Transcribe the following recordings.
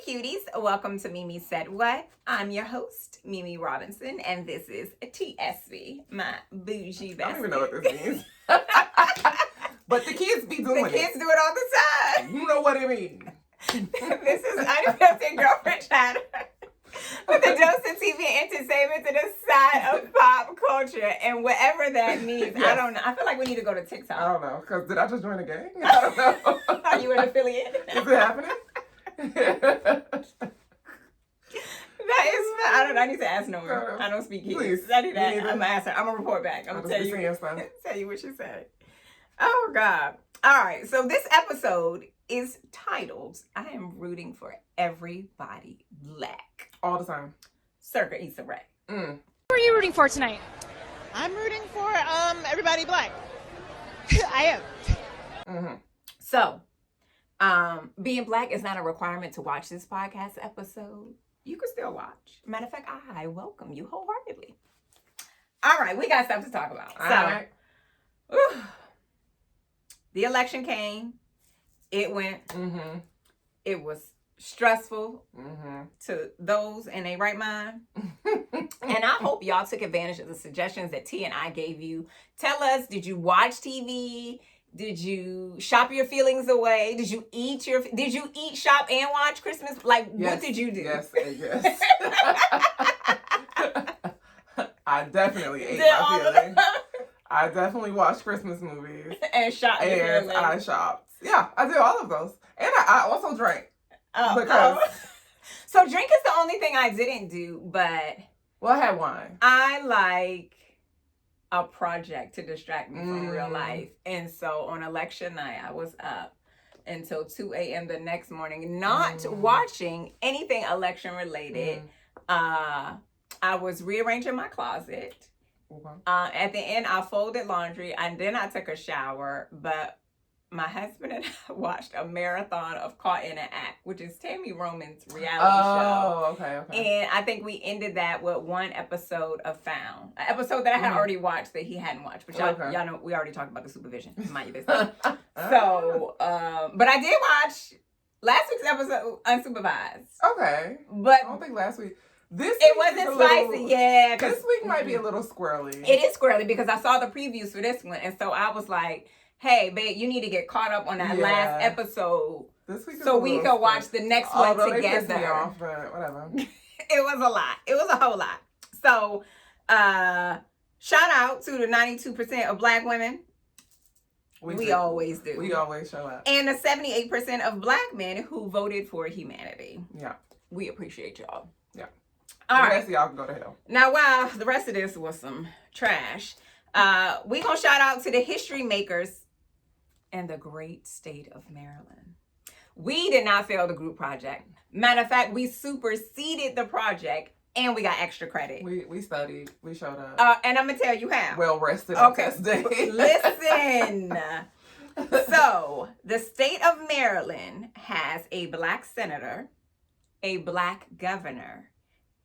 cuties, welcome to Mimi Said What. I'm your host, Mimi Robinson, and this is TSV, my bougie bestie. I don't even know what this means. But the kids be doing it. The kids do it all the time. You know what it means. This is Unfiltered Girlfriend Chatter with a dose of TV entertainment to the side of pop culture and whatever that means. Yes. I don't know. I feel like we need to go to TikTok. I don't know, because did I just join a gang? I don't know. Are you an affiliate? Is it happening? That is, I don't know. I need to ask Nora. I don't speak English. Please. I need that. I'm going to ask her. I'm going to report back. I'm going to tell you what she said. Oh, God. All right. So this episode is titled, I am rooting for everybody black. All the time. Circa Issa Rae. Who are you rooting for tonight? I'm rooting for everybody black. I am. Mm-hmm. So, being black is not a requirement to watch this podcast episode. You can still watch. Matter of fact, I welcome you wholeheartedly. All right, we got stuff to talk about. All right. The election came. It went. Mm-hmm. It was stressful Mm-hmm. to those in a right mind. And I hope y'all took advantage of the suggestions that T and I gave you. Tell us, did you watch TV? Did you shop your feelings away? Did you eat, shop, and watch Christmas? Like, yes. What did you do? Yes. I definitely ate my feelings. I definitely watched Christmas movies. And shopped. And I shopped. Yeah, I did all of those. And I also drank. So drink is the only thing I didn't do, but... Well, I had wine. I like a project to distract me from real life. And so on election night, I was up until 2 a.m. the next morning, not watching anything election related. I was rearranging my closet. At the end, I folded laundry and then I took a shower. But my husband and I watched a marathon of Caught in an Act, which is Tammy Roman's reality show. Okay. And I think we ended that with one episode of Found. An episode that I had already watched that he hadn't watched. But y'all know, we already talked about the supervision. Mind your business. So, but I did watch last week's episode unsupervised. Okay. But I don't think last week. It wasn't spicy, yeah. This week might be a little squirrely. It is squirrely because I saw the previews for this one. And so I was like, hey, babe, you need to get caught up on that last episode this week so we can watch the next one together. They pissed me off, but whatever. It was a lot. It was a whole lot. So, shout out to the 92% of black women. We always do. We always show up. And the 78% of black men who voted for humanity. Yeah. We appreciate y'all. Yeah. All right. The rest of y'all can go to hell. Now, wow, the rest of this was some trash. We gonna shout out to the history makers and the great state of Maryland. We did not fail the group project. Matter of fact, we superseded the project and we got extra credit. We studied. We showed up. And I'm gonna tell you how. Well rested on test day. Listen. So, the state of Maryland has a black senator, a black governor,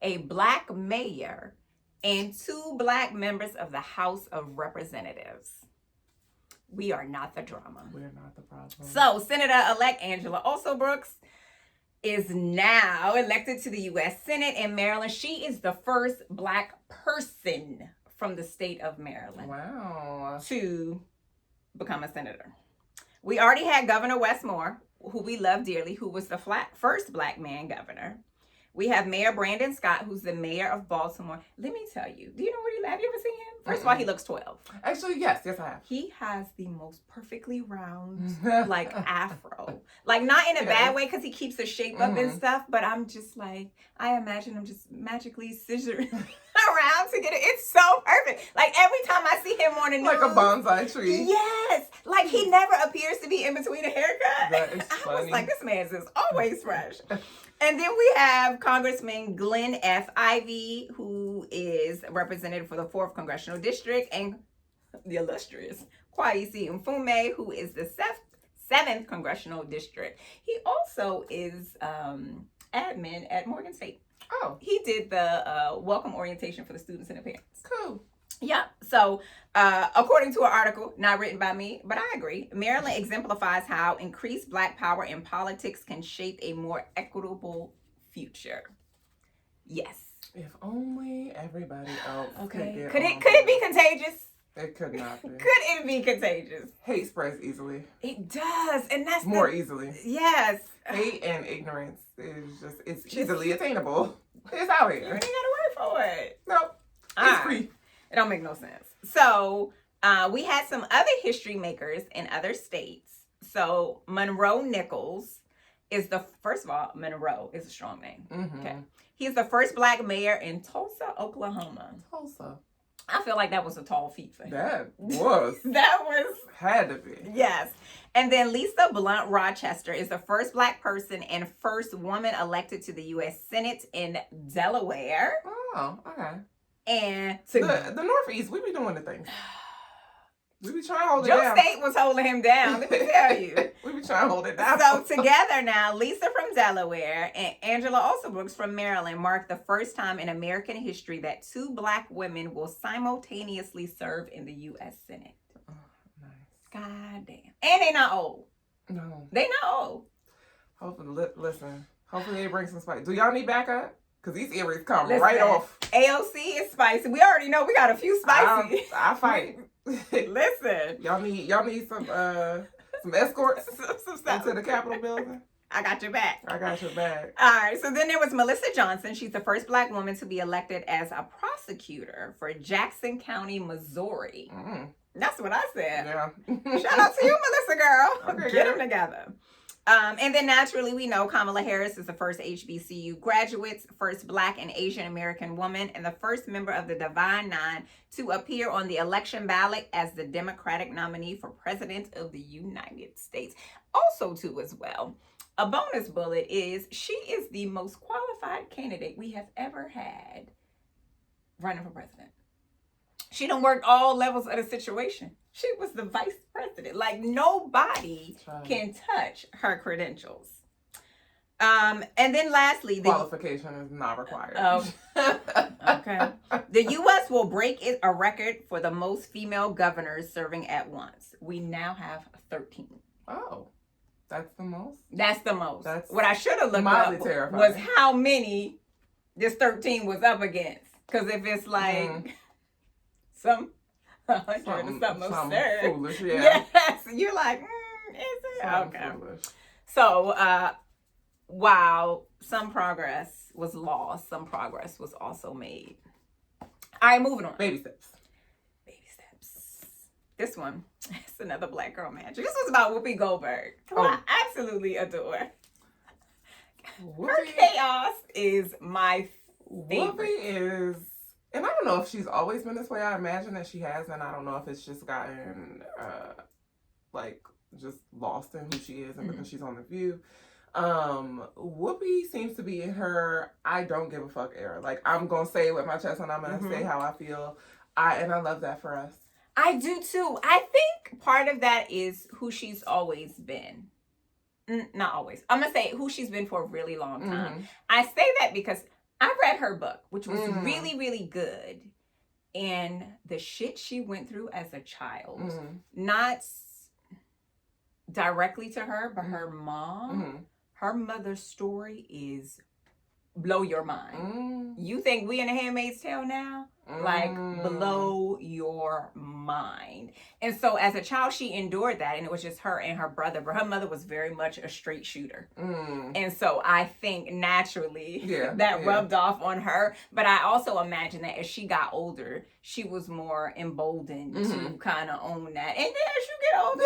a black mayor, and 2 black members of the House of Representatives. We are not the drama. We're not the problem. So, Senator-elect Angela Alsobrooks is now elected to the U.S. Senate in Maryland. She is the first black person from the state of Maryland to become a senator. We already had Governor Wes Moore, who we love dearly, who was the first black man governor. We have Mayor Brandon Scott, who's the mayor of Baltimore. Let me tell you, do you know what have you ever seen him? First of all, he looks 12. Actually, yes, I have. He has the most perfectly round, like, afro. Like, not in a bad way, because he keeps the shape up and stuff, but I'm just like, I imagine him just magically scissoring around to get it. It's so perfect. Like, every time I see him on the news. Like a bonsai tree. Yes. Like, he never appears to be in between a haircut. That is funny. I was like, this man's is always fresh. And then we have Congressmen Glenn F, Ivey, who is representative for the 4th Congressional District, and the illustrious Kweisi Mfume, who is the 7th Congressional District. He also is admin at Morgan State. Oh. He did the welcome orientation for the students and the parents. Cool. Yeah. So, according to an article not written by me, but I agree, Maryland exemplifies how increased Black power in politics can shape a more equitable future. Yes. If only everybody else Okay. could it be contagious? It could not be. Could it be contagious? Hate spreads easily. It does, and that's more easily. Yes. Hate and ignorance is it's easily attainable. It's out here. You ain't gotta work for it. Nope. It's free. It don't make no sense. So we had some other history makers in other states. So Monroe Nichols is first of all, Monroe is a strong name. Mm-hmm. Okay. He's the first Black mayor in Tulsa, Oklahoma. Tulsa. I feel like that was a tall feat for him. That was. Had to be. Yes. And then Lisa Blunt Rochester is the first Black person and first woman elected to the U.S. Senate in Delaware. Oh, okay. And the Northeast, we be doing the things. We be trying to hold it Joe down. State was holding him down, let me tell you. We be trying to hold it down. So together now, Lisa from Delaware and Angela Alsobrooks from Maryland mark the first time in American history that two Black women will simultaneously serve in the U.S. Senate. Oh, nice. God damn. And they not old. No. They not old. Hopefully, listen. Hopefully they bring some spice. Do y'all need backup? Because these earrings come right off. AOC is spicy. We already know we got a few spicy. I fight. Listen. Y'all need some escorts into the Capitol building? I got your back. I got your back. All right. So then there was Melissa Johnson. She's the first Black woman to be elected as a prosecutor for Jackson County, Missouri. Mm-hmm. That's what I said. Yeah. Shout out to you, Melissa girl. Okay, Get them together. And then naturally, we know Kamala Harris is the first HBCU graduate, first Black and Asian American woman, and the first member of the Divine Nine to appear on the election ballot as the Democratic nominee for President of the United States. Also, too, as well, a bonus bullet is she is the most qualified candidate we have ever had running for president. She done worked all levels of the situation. She was the vice president. Like, nobody can touch her credentials. And then lastly, qualification is not required. Okay. The U.S. will break a record for the most female governors serving at once. We now have 13. Oh, that's the most? That's the most. That's what I should have looked up terrifying. Was how many this 13 was up against. Because if it's like some 100 or something absurd. Foolish, yeah. Yes. You're like, is it? Something okay. Foolish. So, while some progress was lost, some progress was also made. All right, moving on. Baby steps. Baby steps. This one, it's another Black girl magic. This was about Whoopi Goldberg, who I absolutely adore. Her chaos is my favorite. Whoopi is, and I don't know if she's always been this way. I imagine that she has, and I don't know if it's just gotten, just lost in who she is and because she's on The View. Whoopi seems to be in her I don't give a fuck era. Like, I'm gonna say it with my chest and I'm gonna say how I feel. I love that for us. I do too. I think part of that is who she's always been. Not always. I'm gonna say who she's been for a really long time. I say that because I read her book, which was really, really good. And the shit she went through as a child, not directly to her, but her mom, her mother's story is blow your mind. You think We in The Handmaid's Tale now? Like, blow your mind. And so as a child, she endured that, and it was just her and her brother, but her mother was very much a straight shooter. And so I think naturally that rubbed off on her. But I also imagine that as she got older, she was more emboldened to kind of own that. And then as you get older,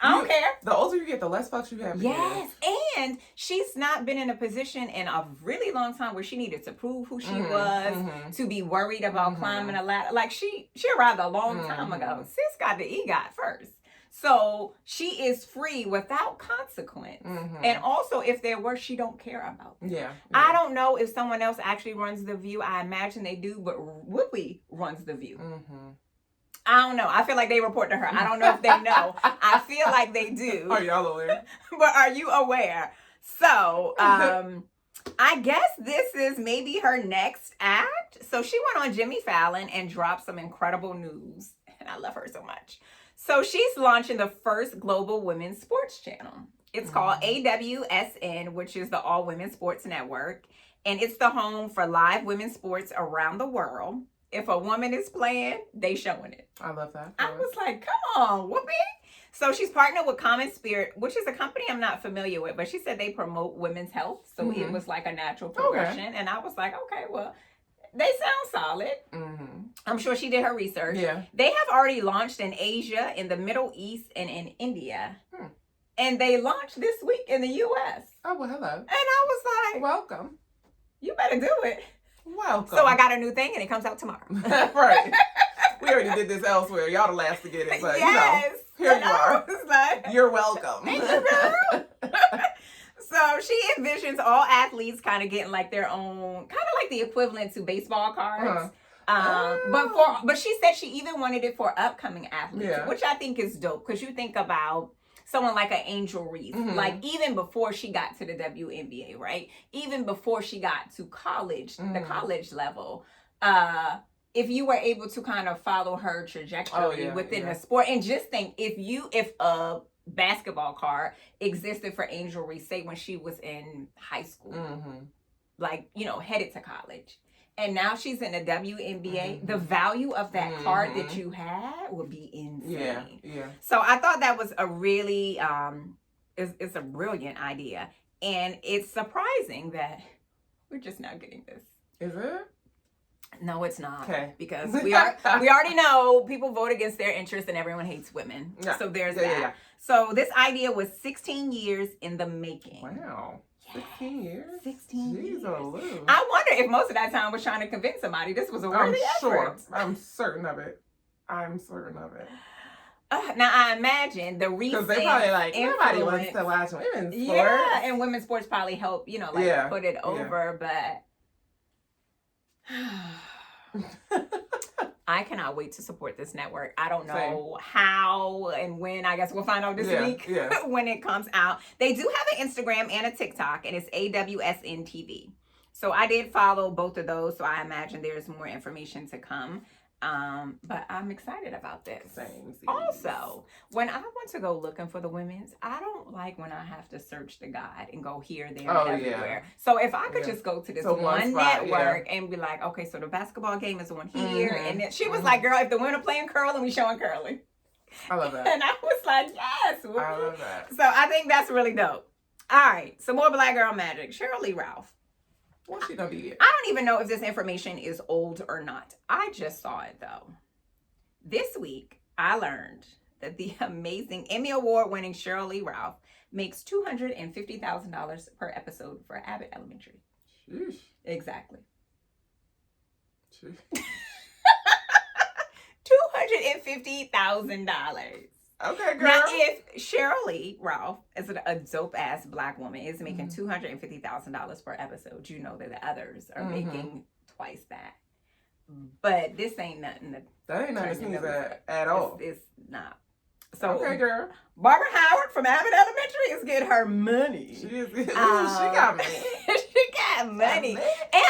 I don't care. The older you get, the less fucks you have to Yes, and she's not been in a position in a really long time where she needed to prove who she was, to be worried about climbing a ladder. Like, she arrived a long time ago. Sis got the EGOT first. So she is free without consequence. And also, if there were, she don't care about them. I don't know if someone else actually runs The View. I imagine they do, but Whoopi runs The View. I don't know. I feel like they report to her. I don't know if they know. I feel like they do. Are y'all aware? But are you aware? So, I guess this is maybe her next act. So she went on Jimmy Fallon and dropped some incredible news. And I love her so much. So she's launching the first global women's sports channel. It's called AWSN, which is the All Women Sports Network. And it's the home for live women's sports around the world. If a woman is playing, they showing it. I love that. I was like, come on, Whoopi. So she's partnered with Common Spirit, which is a company I'm not familiar with, but she said they promote women's health. So it was like a natural progression. Okay. And I was like, okay, well, they sound solid. I'm sure she did her research. Yeah. They have already launched in Asia, in the Middle East, and in India. And they launched this week in the U.S. Oh, well, hello. And I was like, welcome. You better do it. Welcome. So I got a new thing and it comes out tomorrow. Right. We already did this elsewhere. Y'all the last to get it, but yes. Here you are. Like, you're welcome. Thank you, girl. So she envisions all athletes kind of getting like their own, kind of like the equivalent to baseball cards. But she said she even wanted it for upcoming athletes, which I think is dope because you think about someone like an Angel Reese, like even before she got to the WNBA, right? Even before she got to college, the college level, if you were able to kind of follow her trajectory within the sport, and just think if a basketball card existed for Angel Reese, say when she was in high school, like, you know, headed to college, and now she's in the WNBA, the value of that card that you had would be insane. Yeah. So I thought that was a really, it's a brilliant idea. And it's surprising that we're just not getting this. Is it? No, it's not. Okay. Because we already know people vote against their interests and everyone hates women. Yeah. So there's that. Yeah. So this idea was 16 years in the making. Wow. 16 years? 16 years. Jeez, I wonder if most of that time was trying to convince somebody this was a worthy effort. I'm certain of it. Now, I imagine the recent because they probably like, nobody wants to watch women's sports. Yeah, and women's sports probably help, you know, like put it over, but I cannot wait to support this network. I don't know how and when. I guess we'll find out this week when it comes out. They do have an Instagram and a TikTok, and it's AWSN TV. So I did follow both of those, so I imagine there's more information to come. But I'm excited about this. Same. Also, when I want to go looking for the women's, I don't like when I have to search the guide and go here, there, and everywhere. So if I could just go to this one network and be like, okay, so the basketball game is on here. And then she was like, girl, if the women are playing curling, we showing curling. I love that. And I was like, yes. I love that. So I think that's really dope. All right. Some more Black Girl Magic. Sheryl Lee Ralph. What's she gonna be? I don't even know if this information is old or not. I just saw it though. This week, I learned that the amazing Emmy Award winning Sheryl Lee Ralph makes $250,000 per episode for Abbott Elementary. Sheesh. Exactly. $250,000. Okay, girl. Now, if Sheryl Lee Ralph, as a dope ass Black woman, is making $250,000 per episode, you know that the others are making twice that. But this ain't nothing. That ain't nothing to sneeze at all. It's not. So, okay, girl. Barbara Howard from Abbott Elementary is getting her money. She is. She got money. She got money. And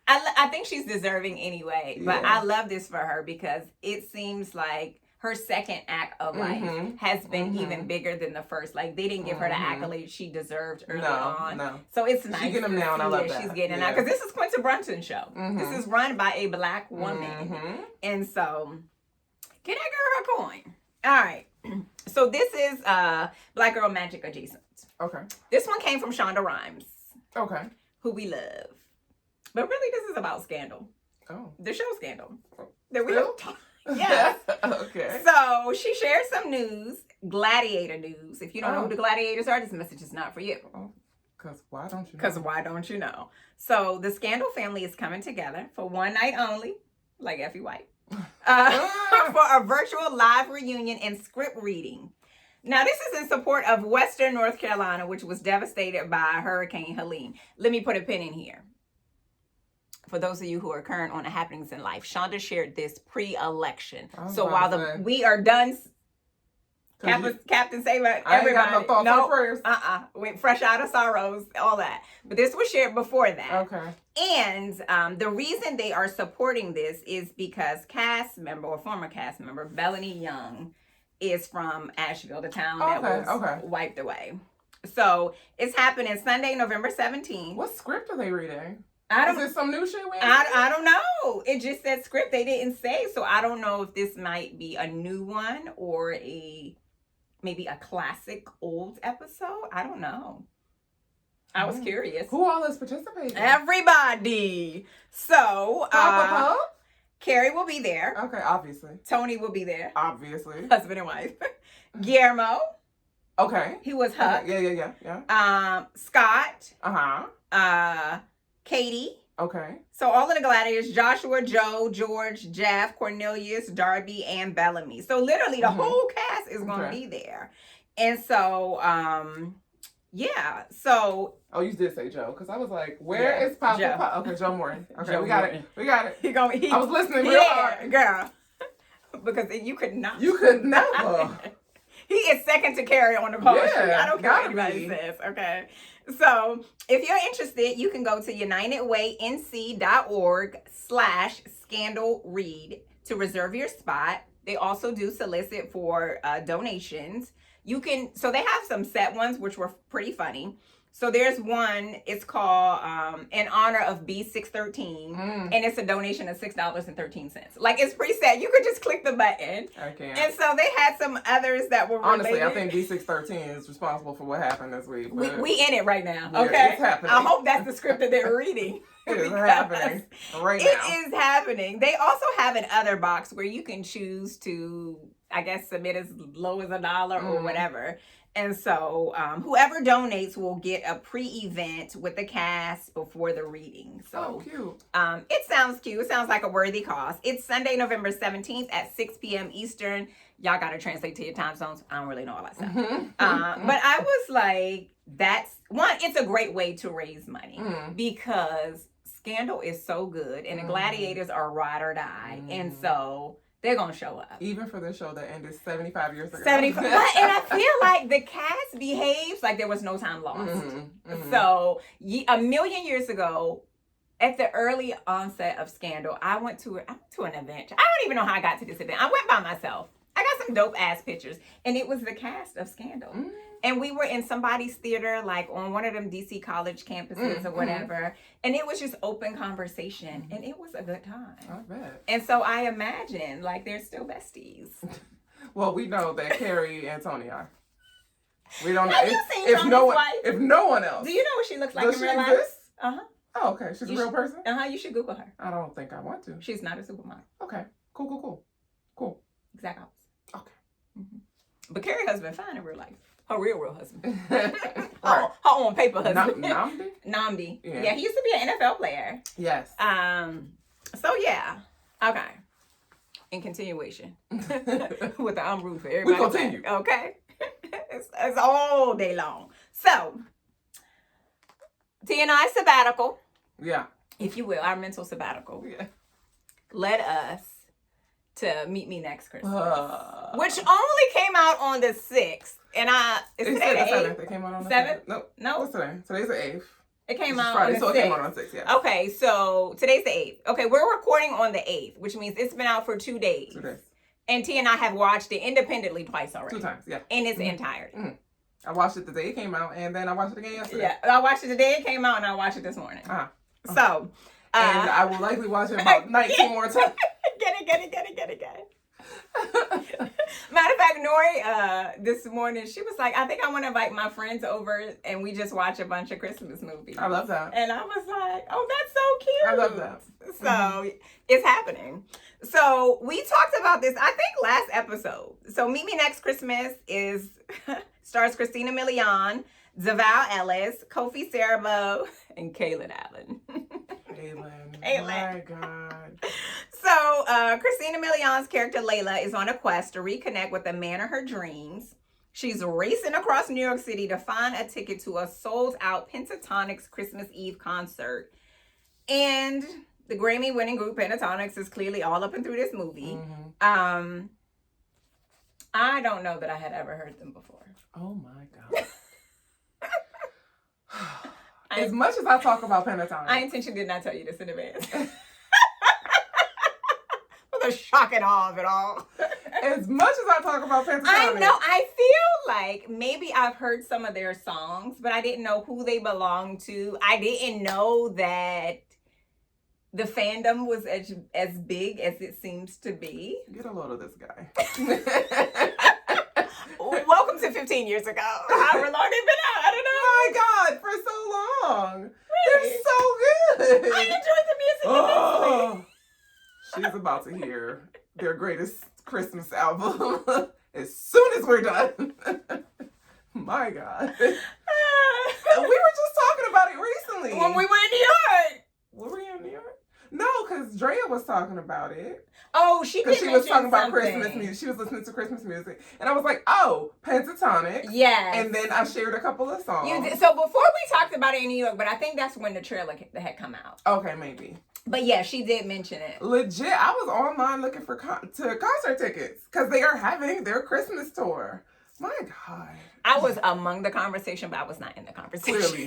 I think she's deserving anyway. But I love this for her because it seems like her second act of life has been even bigger than the first. Like, they didn't give her the accolades she deserved early on. No. So it's nice. She's getting them now, and I love that. She's getting them now. Because this is Quinta Brunson's show. This is run by a Black woman. And so, get that girl her coin. All right. So this is Black Girl Magic adjacent. Okay. This one came from Shonda Rhimes. Okay. Who we love. But really, this is about Scandal. Oh. The show Scandal. That we don't talk. Yes. Okay. So she shared some news, Gladiator news. If you don't know who the Gladiators are, this message is not for you. Because why don't you know? Because why don't you know? So the Scandal family is coming together for one night only, like Effie White, for a virtual live reunion and script reading. Now, this is in support of Western North Carolina, which was devastated by Hurricane Helene. Let me put a pin in here. For those of you who are current on the happenings in life, Shonda shared this pre-election. So while we are done Captain Save Everybody. I ain't got no thoughts or prayers. Went fresh out of sorrows, all that. But this was shared before that. Okay. And the reason they are supporting this is because former cast member, Bellany Young, is from Asheville, the town that was wiped away. So it's happening Sunday, November 17th. What script are they reading? Is it some new shit? I don't know. It just said script. They didn't say. So I don't know if this might be a new one or maybe a classic old episode. I don't know. I was curious. Who all is participating? Everybody. So, Carrie will be there. Okay, obviously. Tony will be there. Obviously. Husband and wife. Guillermo. Okay. He was Huck. Yeah. Scott. Uh-huh. Katie. Okay. So all of the gladiators, Joshua, Joe, George, Jeff, Cornelius, Darby, and Bellamy. So literally the whole cast is going to be there. And so, yeah. So. Oh, you did say Joe, because I was like, where is Papa? Okay, Joe Morton. Okay, Joe we got Morton. it. We got it. I was listening real hard. Girl. Because you could not. You could never. He is second to Carrie on the poetry. Yeah, I don't care what anybody says, okay? So if you're interested, you can go to unitedwaync.org/scandal read to reserve your spot. They also do solicit for donations. So they have some set ones, which were pretty funny. So there's one, it's called In Honor of B613, and it's a donation of $6.13. Like, it's pretty sad. You could just click the button. Okay. And so they had some others that were honestly, related. I think B613 is responsible for what happened this week. We in it right now, yeah, okay? It's happening. I hope that's the script that they're reading. It is happening right now. It is happening. They also have an other box where you can choose to, I guess, submit as low as $1 or whatever. And so whoever donates will get a pre-event with the cast before the reading. So cute. It sounds cute. It sounds like a worthy cause. It's Sunday, November 17th at 6 p.m. Eastern. Y'all got to translate to your time zones. I don't really know all that stuff. But I was like, it's a great way to raise money because Scandal is so good and the gladiators are ride or die. And so they're going to show up. Even for the show that ended 75 years ago. 75. And I feel like the cast behaves like there was no time lost. So a million years ago, at the early onset of Scandal, I went to an event. I don't even know how I got to this event. I went by myself. I got some dope ass pictures. And it was the cast of Scandal. And we were in somebody's theater, like on one of them DC college campuses or whatever. And it was just open conversation. And it was a good time. I bet. And so I imagine, like, they're still besties. Well, we know that Carrie and Tony are. We don't know. Have you seen Tony's wife? If no one else. Do you know what she looks like Does in she real life? exist? Uh-huh. Oh, okay. She's a real person? You should Google her. I don't think I want to. She's not a supermodel. Okay. Cool. Exact opposite. Okay. But Carrie's husband fine in real life. Her real husband. Right. Her on paper husband. Namdi? Yeah, he used to be an NFL player. Yes. So yeah. Okay. In continuation. With the I'm rooting for everybody. We continue. Okay. It's all day long. So T&I sabbatical. Yeah. If you will, our mental sabbatical. Yeah. Led us to Meet Me Next Christmas. Which only came out on the 6th. And is today the 8th? It came out on the 7th? No. What's today? Today's the 8th. It came This is out Friday, on the 6th. So it came out on the 6th, yeah. Okay, so today's the 8th. Okay, we're recording on the 8th, which means it's been out for 2 days. 2 days. And T and I have watched it independently twice already. 2 times, yeah. In its entirety. I watched it the day it came out, and then I watched it again yesterday. Yeah, I watched it the day it came out, and I watched it this morning. So. And I will likely watch it about 19 more times. Get it. Matter of fact, Nori, this morning, she was like, I think I want to invite my friends over and we just watch a bunch of Christmas movies. I love that. And I was like, oh, that's so cute. I love that. So it's happening. So we talked about this, I think, last episode. So Meet Me Next Christmas stars Christina Milian, Zaval Ellis, Kofi Sarabow, and Kaylin Allen. Kaylin. My God. So, Christina Milian's character Layla is on a quest to reconnect with the man of her dreams. She's racing across New York City to find a ticket to a sold-out Pentatonix Christmas Eve concert. And the Grammy-winning group Pentatonix is clearly all up and through this movie. I don't know that I had ever heard them before. Oh my God. As much as I talk about Pentatonic. I intentionally did not tell you this in advance. For the shock and awe of it all. As much as I talk about Pentatonic. I know. I feel like maybe I've heard some of their songs, but I didn't know who they belonged to. I didn't know that the fandom was as big as it seems to be. Get a load of this guy. Welcome to 15 years ago. However long they've been out. I don't know. My God, for so long. Really? They're so good. I enjoyed the music immensely. She's about to hear their greatest Christmas album as soon as we're done. My God. We were just talking about it recently. When we were in New York. Were we in New York? No, because Drea was talking about it. Oh, she did. Because she was talking about something. Christmas music. She was listening to Christmas music. And I was like, oh, Pentatonic. Yes. And then I shared a couple of songs. You did. So before we talked about it in New York, but I think that's when the trailer had come out. Okay, maybe. But yeah, she did mention it. Legit, I was online looking for concert tickets because they are having their Christmas tour. My God. I was among the conversation, but I was not in the conversation. Clearly.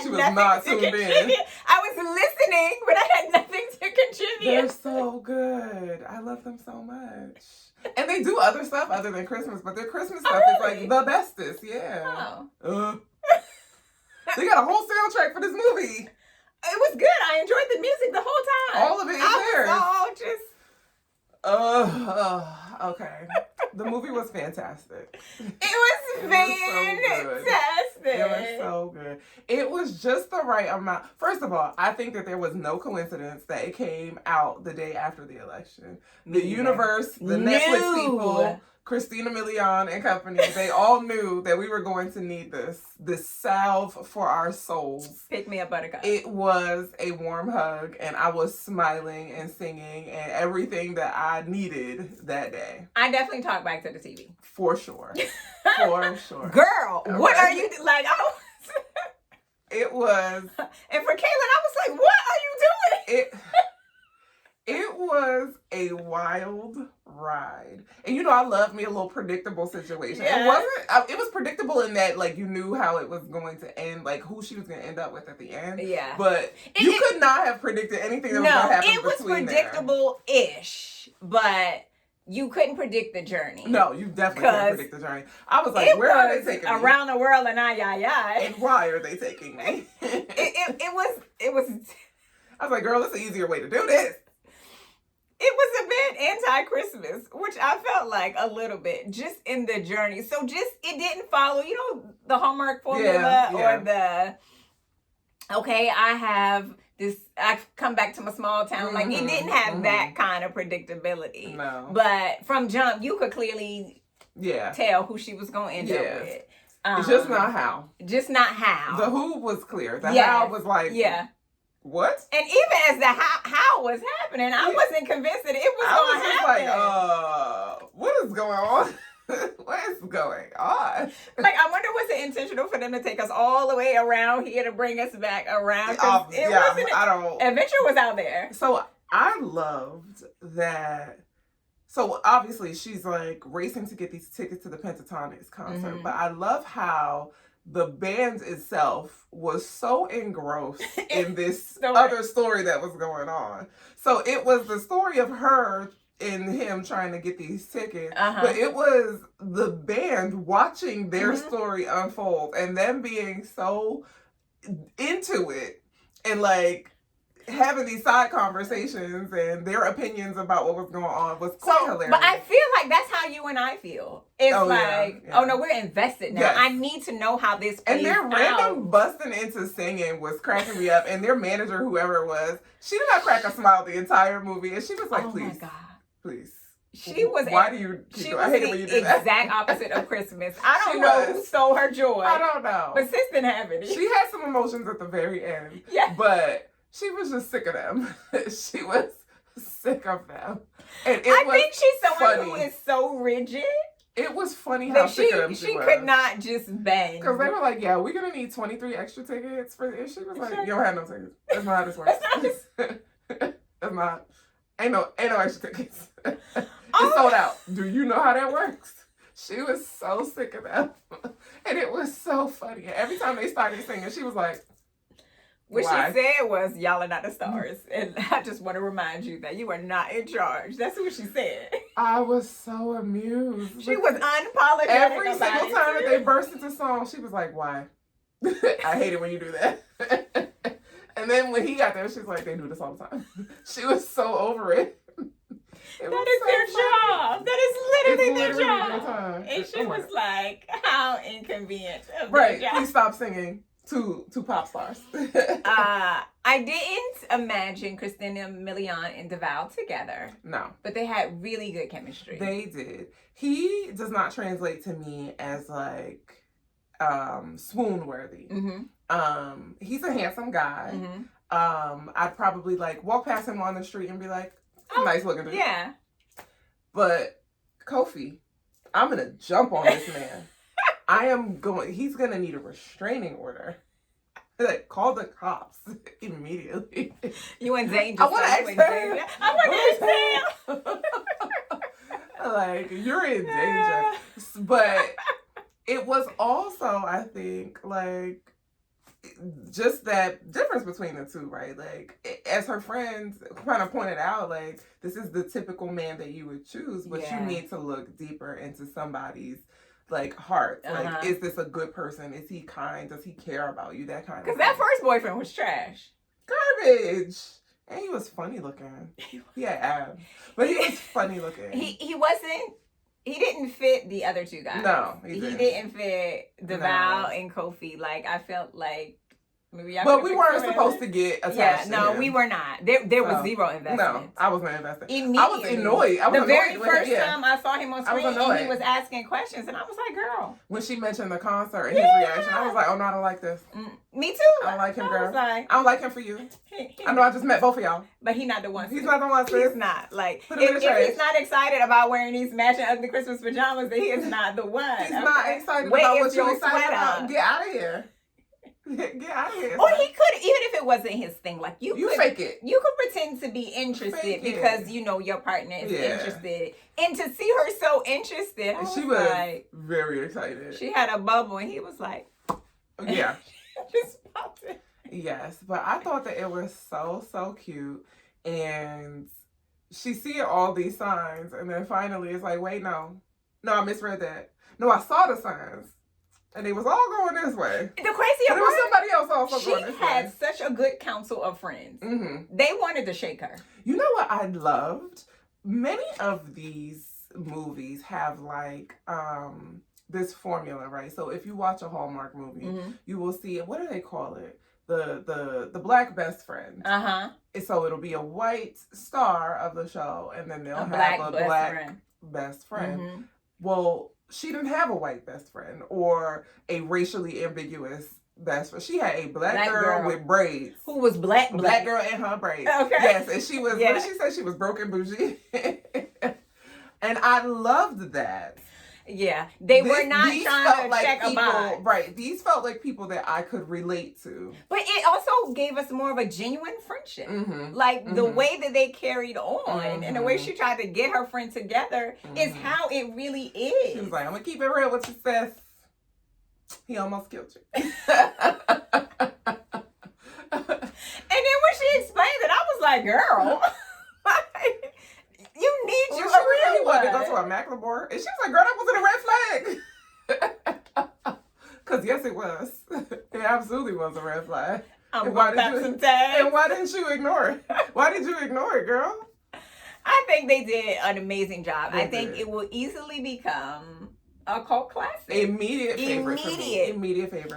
She was nothing not to tuned in. contribute. I was listening, but I had nothing to contribute. They're so good. I love them so much. And they do other stuff other than Christmas, but their Christmas stuff is like the bestest. Yeah. Oh. They got a whole soundtrack for this movie. It was good. I enjoyed the music the whole time. All of it is there. I was all just... Okay. The movie was fantastic. It was fantastic. It was so good. It was just the right amount. First of all, I think that there was no coincidence that it came out the day after the election. The universe, the Netflix people, Christina Milian and company, they all knew that we were going to need this salve for our souls. Pick me up, Buttercup. It was a warm hug, and I was smiling and singing and everything that I needed that day. I definitely talked back to the TV. For sure. For sure. Girl, what are you, like, It was. And for Kaylin, I was like, what are you doing? It was a wild ride. And you know, I love me a little predictable situation. Yes. It was predictable in that, like, you knew how it was going to end, like, who she was going to end up with at the end. Yeah. But you could not have predicted anything that was going to happen between it was predictable-ish, but you couldn't predict the journey. No, you definitely couldn't predict the journey. I was like, where are they taking me? Around the world and And why are they taking me? it was... I was like, girl, it's an easier way to do this. It was a bit anti-Christmas, which I felt like a little bit, just in the journey. So just, it didn't follow, you know, the Hallmark formula or the, okay, I come back to my small town. Mm-hmm, like, it didn't have that kind of predictability. No. But from jump, you could clearly tell who she was going to end up with. It's just not how. Just not how. The who was clear. The how was like, what? And even as the how was happening, I wasn't convinced that it was going to happen. I was just like, what is going on? What is going on? Like, I wonder, was it intentional for them to take us all the way around here to bring us back around? Adventure was out there. So I loved that. So obviously she's like racing to get these tickets to the Pentatonix concert, but I love how the band itself was so engrossed in this other story that was going on. So it was the story of her and him trying to get these tickets, but it was the band watching their story unfold and them being so into it and like having these side conversations and their opinions about what was going on was quite hilarious. But I feel like that's how you and I feel. It's oh no, we're invested now. Yes. I need to know how this plays out. And their random out. Busting into singing was cracking me up. And their manager, whoever it was, she did not crack a smile the entire movie. And she was like, please, please. She was. Why do you? I hate it when you do that. Exact opposite of Christmas. I don't know who stole her joy. I don't know. But sis didn't have any. She had some emotions at the very end. Yeah. But she was just sick of them. She was sick of them. And I think she's someone who is so rigid. It was funny how sick of them she was. She could not just bang. Because they were like, yeah, we're going to need 23 extra tickets for this. She was like, you don't have no tickets. That's not how this works. That's not. Ain't no extra tickets. It's sold out. Do you know how that works? She was so sick of them. And it was so funny. Every time they started singing, she was like, what why? she said was, y'all are not the stars. And I just want to remind you that you are not in charge. That's what she said. I was so amused. She was unapologetic. Every single time that they burst into song, she was like, why? I hate it when you do that. And then when he got there, she's like, they do this all the time. She was so over it. That is their job. That is literally their job. And she was like, how inconvenient of their job. Please stop singing to pop stars. I didn't imagine Christina Milian and DeVal together. No. But they had really good chemistry. They did. He does not translate to me as like swoon worthy. Mm-hmm. He's a handsome guy. Mm-hmm. I'd probably like walk past him on the street and be like, nice looking dude. Yeah. But Kofi, I'm gonna jump on this man. He's gonna need a restraining order. Like, call the cops immediately. You and Zane I want to exhale. I want to exhale. Like, you're in danger. But it was also, I think, like, just that difference between the two, right? Like, as her friends kind of pointed out, like, this is the typical man that you would choose, but you need to look deeper into somebody's, like, heart. Like, is this a good person? Is he kind? Does he care about you? That kind of thing. Because that first boyfriend was trash. Garbage. And he was funny looking. He had abs. But he was funny looking. He didn't fit the other two guys. No, he didn't fit DeVal and Kofi. Like, I felt like maybe y'all. But we weren't supposed to get attached. Yeah, no, we were not. There was zero investment. No, I was not invested. Immediately. I was annoyed. The very first time I saw him on screen, and he was asking questions, and I was like, "Girl." When she mentioned the concert and his reaction, I was like, "Oh no, I don't like this." Me too. I don't like him, girl. I I don't like him for you. I know I just met both of y'all. But he's not the one. He's not the one. He's not. Like, if he's not excited about wearing these matching ugly Christmas pajamas, then he is not the one. He's not excited about what you're excited about. Get out of here. Get out of here. Or he could, even if it wasn't his thing, like you could fake it. You could pretend to be interested because you know your partner is interested, and to see her so interested, she was like, very excited. She had a bubble, and he was like, "Yeah, just popped it." Yes, but I thought that it was so cute, and she see all these signs, and then finally it's like, wait, no, I misread that. No, I saw the signs. And they was all going this way. The crazy part, there was somebody else also going this way. She had such a good council of friends. Mm-hmm. They wanted to shake her. You know what I loved? Many of these movies have like this formula, right? So if you watch a Hallmark movie, you will see, what do they call it? The black best friend. So it'll be a white star of the show, and then they'll have a black best friend. Mm-hmm. Well, she didn't have a white best friend or a racially ambiguous best friend. She had a black girl with braids. Who was black girl in her braids. Okay. Yes, and she was, what did she say? She was broke and bougie. And I loved that. Yeah, were not trying to check a box. Right, these felt like people that I could relate to. But it also gave us more of a genuine friendship. Mm-hmm. Like the way that they carried on and the way she tried to get her friend together is how it really is. She was like, I'm going to keep it real with you, sis. He almost killed you. And then when she explained it, I was like, girl. You need you a real one. To go to a Macklemore. And she was like, girl, that wasn't a red flag. Because yes, it was. It absolutely was a red flag. And why didn't you ignore it? Why did you ignore it, girl? I think they did an amazing job. I think it will easily become a cult classic. Immediate favorite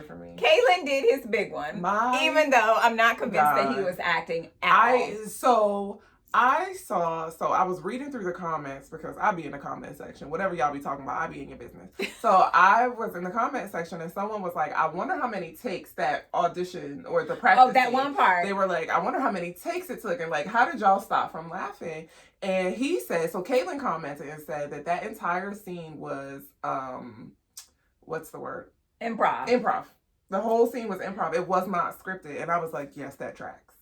for me. Kaylin did his big one. Even though I'm not convinced that he was acting at all. I was reading through the comments because I be in the comment section. Whatever y'all be talking about, I be in your business. So I was in the comment section and someone was like, I wonder how many takes that audition or the practice. Oh, that one part. They were like, I wonder how many takes it took and like, how did y'all stop from laughing? And he said, so Caitlin commented and said that entire scene was, what's the word? Improv. Improv. The whole scene was improv. It was not scripted. And I was like, yes, that tracks.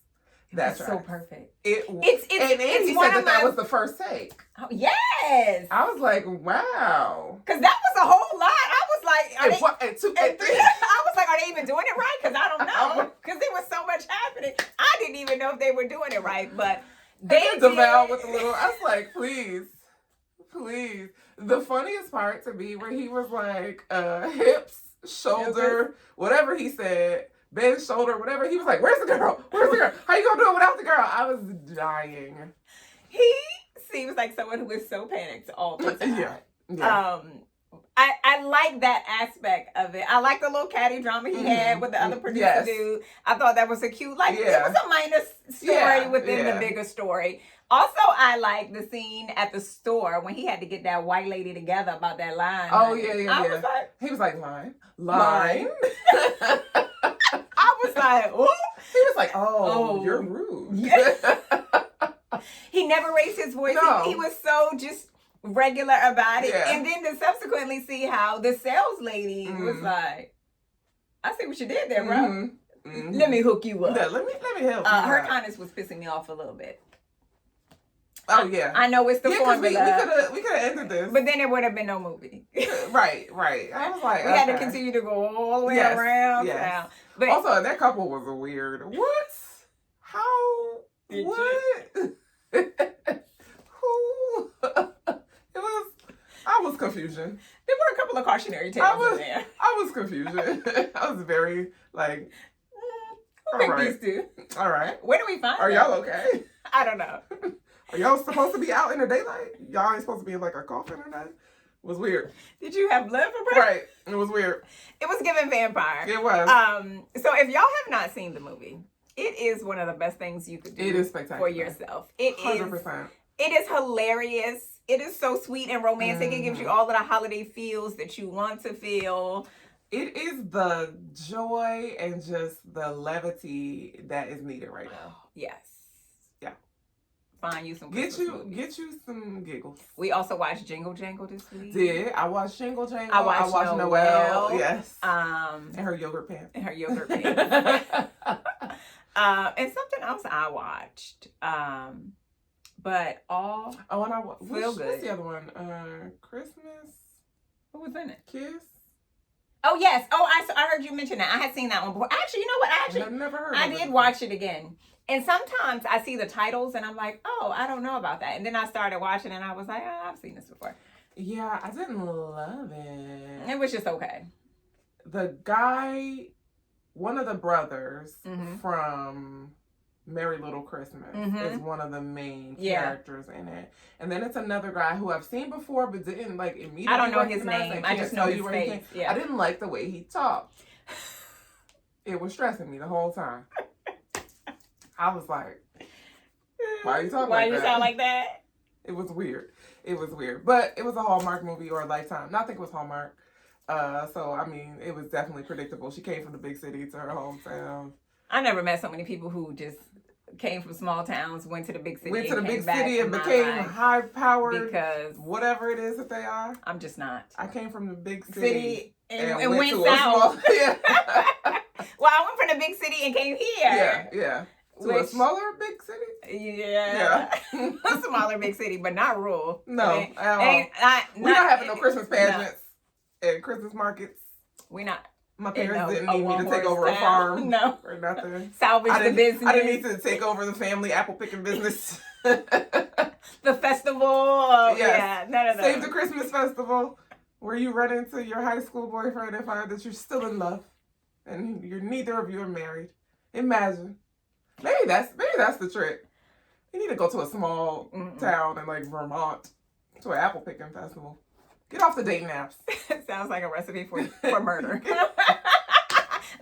That's so perfect. It's it's he one said of that my- was the first take. Oh, yes. I was like, wow. Because that was a whole lot. I was like, And two, and three. I was like, are they even doing it right? Because I don't know. Because there was so much happening. I didn't even know if they were doing it right. But they did. DeVal with the little. I was like, please. The funniest part to me where he was like, hips, shoulder, whatever he said, bend shoulder, whatever. He was like, where's the girl? How you gonna do it without the girl? I was dying. He seems like someone who is so panicked all the time. Yeah. I like that aspect of it. I like the little catty drama he had with the other producer dude. I thought that was a cute, it was a minor story within the bigger story. Also, I like the scene at the store when he had to get that white lady together about that line. Oh, yeah. Was like, he was like, line. I was like, ooh. He was like, oh. You're rude. Yeah. He never raised his voice. No. He was so just regular about it. Yeah. And then to subsequently see how the sales lady was like, I see what you did there, bro. Mm-hmm. Let me hook you up. Yeah, let me help you. Her kindness was pissing me off a little bit. Oh, yeah. I know it's the formula. We could have ended this. But then there would have been no movie. Right. I was like, we had to continue to go all the way around. Yes. Now. But also, that couple was a weird. What? How? What? Who? I was confusion. There were a couple of cautionary tales in there. I was confusion. I was very like, who picked these two? All right. Where do we find them? Are y'all okay? I don't know. Are y'all supposed to be out in the daylight? Y'all ain't supposed to be in like a coffin or nothing? It was weird. Did you have blood for breakfast? Right. It was weird. It was giving vampire. It was. So if y'all have not seen the movie, it is one of the best things you could do. It is spectacular. For yourself. It 100%. It is hilarious. It is so sweet and romantic. It gives you all of the holiday feels that you want to feel. It is the joy and just the levity that is needed right now. Yes. Yeah. Find you some Get you some giggles. We also watched Jingle Jangle this week. Did I watched Jingle Jangle? I watched Noelle. Yes. And her yogurt pants. And something else I watched. But all and I feel good. What's the other one? Christmas. What was in it? Kiss. Oh yes. Oh, I heard you mention that. I had seen that one before. Actually, you know what? I've never heard. I did watch it again. And sometimes I see the titles and I'm like, oh, I don't know about that. And then I started watching and I was like, oh, I've seen this before. Yeah, I didn't love it. It was just okay. The guy, one of the brothers from Merry Little Christmas is one of the main characters in it. And then it's another guy who I've seen before but didn't like immediately. I don't know his name. I just know his face. Yeah. I didn't like the way he talked. It was stressing me the whole time. I was like, why are you talking like that? Why you sound like that? It was weird. But it was a Hallmark movie or a Lifetime. Not think it was Hallmark. So, I mean, it was definitely predictable. She came from the big city to her hometown. I never met so many people who just came from small towns, went to the big city, and became high-powered because whatever it is that they are. I'm just not. I came from the big city and went south. Well, I went from the big city and came here. Yeah. To a smaller big city? Yeah. A smaller big city, but not rural. No. We're not having no Christmas pageants and Christmas markets. We're not. My parents didn't need me to take over a farm. No. Or nothing. Salvage the business. I didn't need to take over the family apple picking business. The festival. Yeah, none of that. Save the Christmas festival where you run into your high school boyfriend and find that you're still in love. And neither of you are married. Imagine. Maybe that's the trick. You need to go to a small town in like Vermont to an apple picking festival. Get off the dating apps. Sounds like a recipe for murder.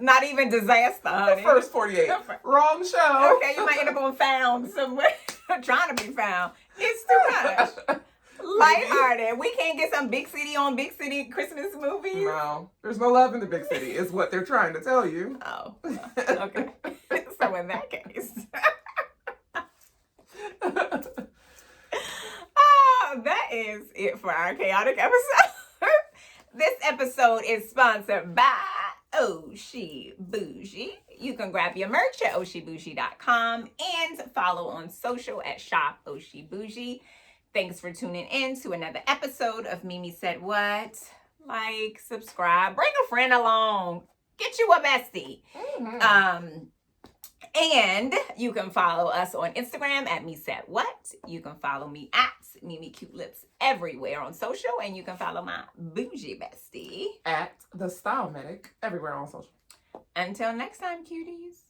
Not even disaster, honey. First 48. Wrong show. Okay, you might end up on Found somewhere. Trying to be found. It's too much. Lighthearted. We can't get some big city Christmas movies. No. There's no love in the big city, is what they're trying to tell you. Oh. Okay. So in that case. That is it for our chaotic episode. This episode is sponsored by Oh She Bougie. You can grab your merch at oshibougie.com and follow on social at Shop Oshibougie. Thanks for tuning in to another episode of Mimi Said What. Like, subscribe, bring a friend along, get you a bestie. And you can follow us on Instagram at Me Said What. You can follow me at Mimi Cute Lips everywhere on social, and you can follow my bougie bestie at The Style Medic everywhere on social. Until next time, cuties.